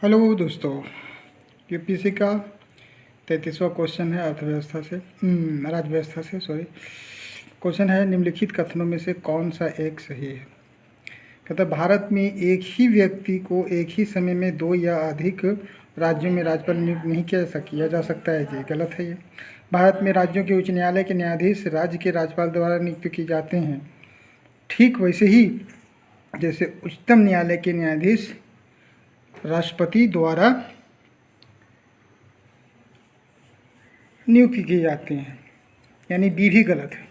Hello दोस्तों, UPSC का 33वां question है अर्थव्यवस्था से राज्यव्यवस्था से क्वेश्चन है, निम्नलिखित कथनों में से कौन सा एक सही है। कहता है भारत में एक ही व्यक्ति को एक ही समय में दो या अधिक राज्यों में राज्यपाल नियुक्त नहीं किया जा सकता है। ये गलत है। ये भारत में राज्यों के उच्च न्यायालय के न्यायाधीश राज्य के राज्यपाल द्वारा नियुक्त किए जाते हैं, ठीक वैसे ही जैसे उच्चतम न्यायालय के न्यायाधीश राष्ट्रपति द्वारा नियुक्त किए जाते हैं, यानी बी भी गलत है।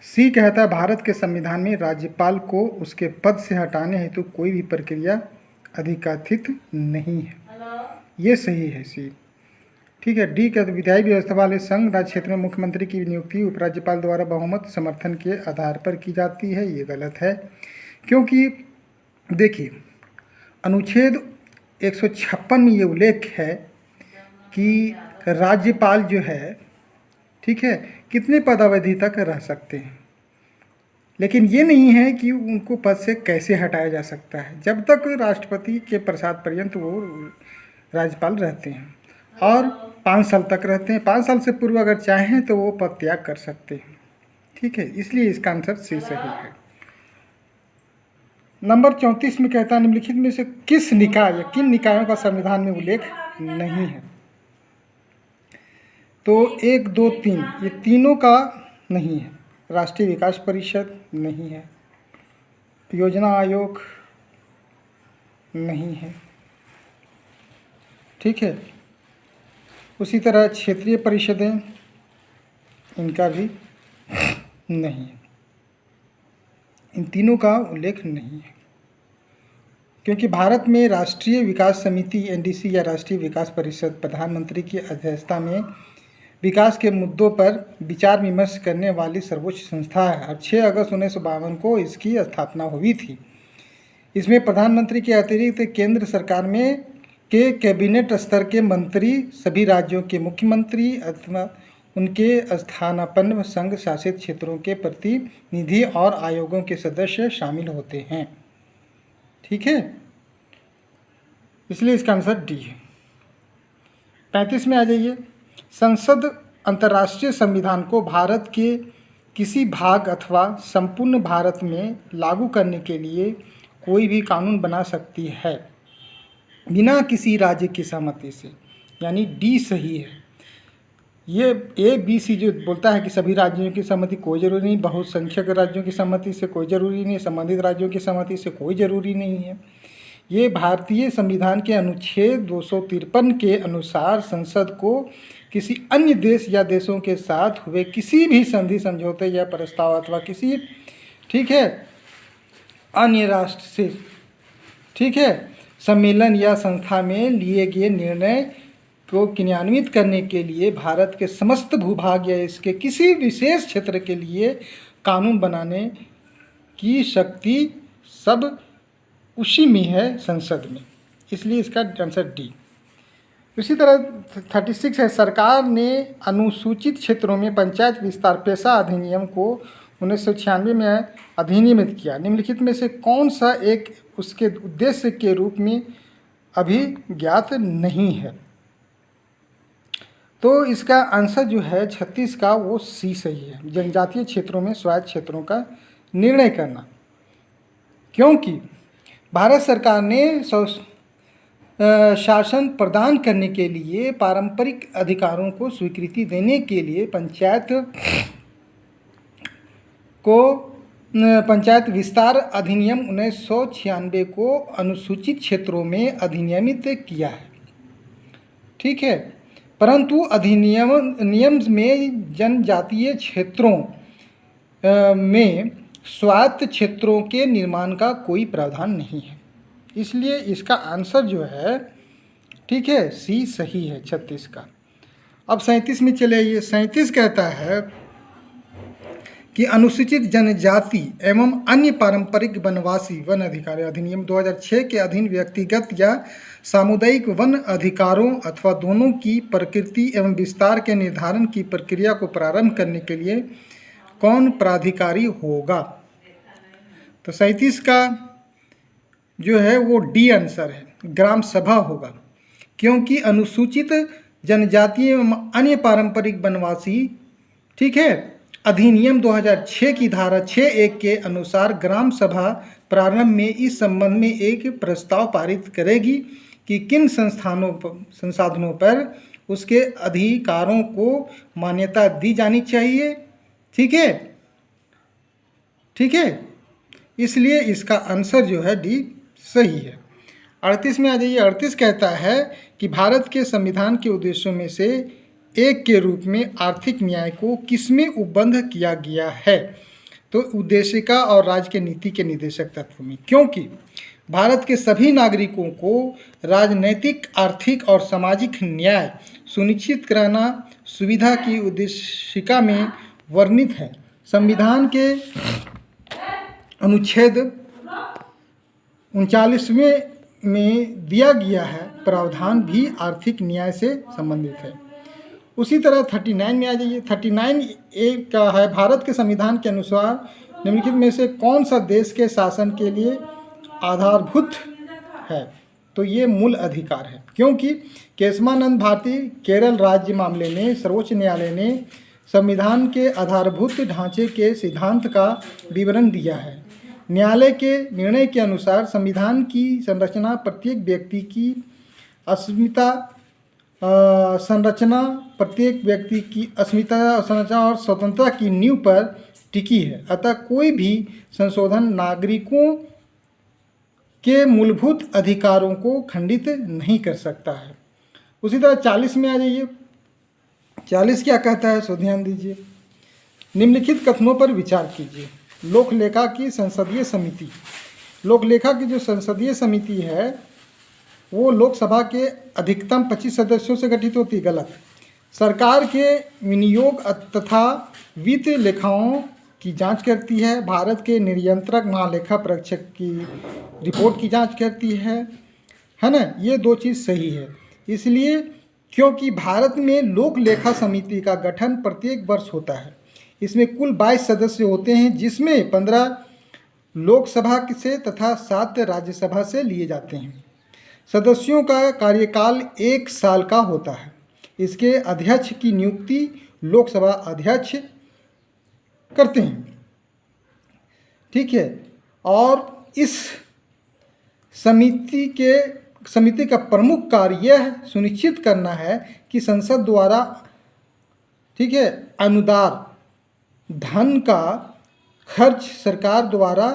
सी कहता है भारत के संविधान में राज्यपाल को उसके पद से हटाने हेतु कोई भी प्रक्रिया अधिकाथित नहीं है। ये सही है सी। ठीक है। डी कहते विधायी व्यवस्था वाले संघ राज्य क्षेत्र में मुख्यमंत्री की नियुक्ति उपराज्यपाल द्वारा बहुमत समर्थन के आधार पर की जाती है। ये गलत है, क्योंकि देखिए अनुच्छेद 156 में ये उल्लेख है कि राज्यपाल जो है, ठीक है, कितने पदावधि तक रह सकते हैं, लेकिन ये नहीं है कि उनको पद से कैसे हटाया जा सकता है। जब तक राष्ट्रपति के प्रसाद पर्यंत वो राज्यपाल रहते हैं और 5 साल तक रहते हैं। 5 साल से पूर्व अगर चाहें तो वो पद त्याग कर सकते हैं। ठीक है, इसलिए इसका आंसर सी सही है। नंबर 34 में कहता है निम्नलिखित में से किस निकाय या किन निकायों का संविधान में उल्लेख नहीं है। तो 1, 2, 3 ये तीनों का नहीं है। राष्ट्रीय विकास परिषद नहीं है, योजना आयोग नहीं है, ठीक है, उसी तरह क्षेत्रीय परिषदें, इनका भी नहीं है। इन तीनों का उल्लेख नहीं है, क्योंकि भारत में राष्ट्रीय विकास समिति एनडीसी या राष्ट्रीय विकास परिषद प्रधानमंत्री की अध्यक्षता में विकास के मुद्दों पर विचार विमर्श करने वाली सर्वोच्च संस्था है और 6 अगस्त 1952 को इसकी स्थापना हुई थी। इसमें प्रधानमंत्री के अतिरिक्त केंद्र सरकार में के कैबिनेट स्तर के मंत्री, सभी राज्यों के मुख्यमंत्री अथवा उनके स्थानापन्न संघ शासित क्षेत्रों के प्रतिनिधि और आयोगों के सदस्य शामिल होते हैं। ठीक है, इसलिए इसका आंसर डी है। 35 में आ जाइए। संसद अंतर्राष्ट्रीय संविधान को भारत के किसी भाग अथवा संपूर्ण भारत में लागू करने के लिए कोई भी कानून बना सकती है बिना किसी राज्य की सहमति से, यानी डी सही है। ये ए बी सी जो बोलता है कि सभी राज्यों की सहमति कोई ज़रूरी नहीं, बहुसंख्यक राज्यों की सहमति से कोई ज़रूरी नहीं, संबंधित राज्यों की सहमति से कोई ज़रूरी नहीं है। ये भारतीय संविधान के अनुच्छेद 253 के अनुसार संसद को किसी अन्य देश या देशों के साथ हुए किसी भी संधि, समझौते या प्रस्ताव अथवा किसी, ठीक है, अन्य राष्ट्र से, ठीक है, सम्मेलन या संस्था में लिए गए निर्णय को क्रियान्वित करने के लिए भारत के समस्त भूभाग या इसके किसी विशेष क्षेत्र के लिए कानून बनाने की शक्ति सब उसी में है, संसद में। इसलिए इसका आंसर डी। इसी तरह 36 है, सरकार ने अनुसूचित क्षेत्रों में पंचायत विस्तार पेशा अधिनियम को 1996 में अधिनियमित किया। निम्नलिखित में से कौन सा एक उसके उद्देश्य के रूप में अभी ज्ञात नहीं है। तो इसका आंसर जो है 36 का वो सी सही है, जनजातीय क्षेत्रों में स्वायत्त क्षेत्रों का निर्णय करना। क्योंकि भारत सरकार ने शासन प्रदान करने के लिए पारंपरिक अधिकारों को स्वीकृति देने के लिए पंचायत विस्तार अधिनियम 1996 को अनुसूचित क्षेत्रों में अधिनियमित किया है। ठीक है, परंतु नियम में जनजातीय क्षेत्रों में स्वायत्त क्षेत्रों के निर्माण का कोई प्रावधान नहीं है। इसलिए इसका आंसर जो है, ठीक है, सी सही है 36 का। अब 37 में चले आइए। 37 कहता है कि अनुसूचित जनजाति एवं अन्य पारंपरिक वनवासी वन अधिकार अधिनियम 2006 के अधीन व्यक्तिगत या सामुदायिक वन अधिकारों अथवा दोनों की प्रकृति एवं विस्तार के निर्धारण की प्रक्रिया को प्रारंभ करने के लिए कौन प्राधिकारी होगा। तो 37 का जो है वो डी आंसर है, ग्राम सभा होगा, क्योंकि अनुसूचित जनजातीय एवं अन्य पारंपरिक वनवासी, ठीक है, अधिनियम 2006 की धारा 6(1) के अनुसार ग्राम सभा प्रारंभ में इस संबंध में एक प्रस्ताव पारित करेगी कि किन संसाधनों पर उसके अधिकारों को मान्यता दी जानी चाहिए। ठीक है, ठीक है, इसलिए इसका आंसर जो है डी सही है। 38 में आ जाइए। 38 कहता है कि भारत के संविधान के उद्देश्यों में से एक के रूप में आर्थिक न्याय को किसमें उपबद्ध किया गया है? तो उद्देशिका और राज्य के नीति के निर्देशक तत्व में, क्योंकि भारत के सभी नागरिकों को राजनैतिक, आर्थिक और सामाजिक न्याय सुनिश्चित कराना सुविधा की उद्देशिका में वर्णित है। संविधान के अनुच्छेद 39वें में दिया गया है प्रावधान भी आर्थिक न्याय से संबंधित है। उसी तरह 39 में आ जाइए। 39(a) का है, भारत के संविधान के अनुसार निम्नलिखित में से कौन सा देश के शासन के लिए आधारभूत है? तो ये मूल अधिकार है, क्योंकि केशवानंद भारती केरल राज्य मामले में सर्वोच्च न्यायालय ने संविधान के आधारभूत ढांचे के सिद्धांत का विवरण दिया है। न्यायालय के निर्णय के अनुसार संविधान की संरचना प्रत्येक व्यक्ति की अस्मिता संरचना और स्वतंत्रता की नींव पर टिकी है। अतः कोई भी संशोधन नागरिकों के मूलभूत अधिकारों को खंडित नहीं कर सकता है। उसी तरह 40 में आ जाइए। 40 क्या कहता है, सो ध्यान दीजिए। निम्नलिखित कथनों पर विचार कीजिए। लोकलेखा की संसदीय समिति, लोकलेखा की जो संसदीय समिति है वो लोकसभा के अधिकतम 25 सदस्यों से गठित होती है। गलत। सरकार के विनियोग तथा वित्त लेखाओं की जांच करती है। भारत के नियंत्रक महालेखा परीक्षक की रिपोर्ट की जांच करती है ना। ये दो चीज़ सही है, इसलिए क्योंकि भारत में लोक लेखा समिति का गठन प्रत्येक वर्ष होता है। इसमें कुल 22 सदस्य होते हैं, जिसमें 15 लोकसभा से तथा 7 राज्यसभा से लिए जाते हैं। सदस्यों का कार्यकाल 1 साल का होता है। इसके अध्यक्ष की नियुक्ति लोकसभा अध्यक्ष करते हैं। ठीक है, और इस समिति का प्रमुख कार्य यह सुनिश्चित करना है कि संसद द्वारा, ठीक है, अनुदान धन का खर्च सरकार द्वारा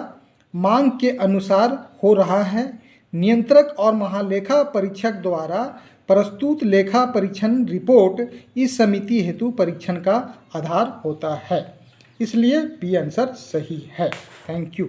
मांग के अनुसार हो रहा है। नियंत्रक और महालेखा परीक्षक द्वारा प्रस्तुत लेखा परीक्षण रिपोर्ट इस समिति हेतु परीक्षण का आधार होता है। इसलिए बी आंसर सही है। Thank you.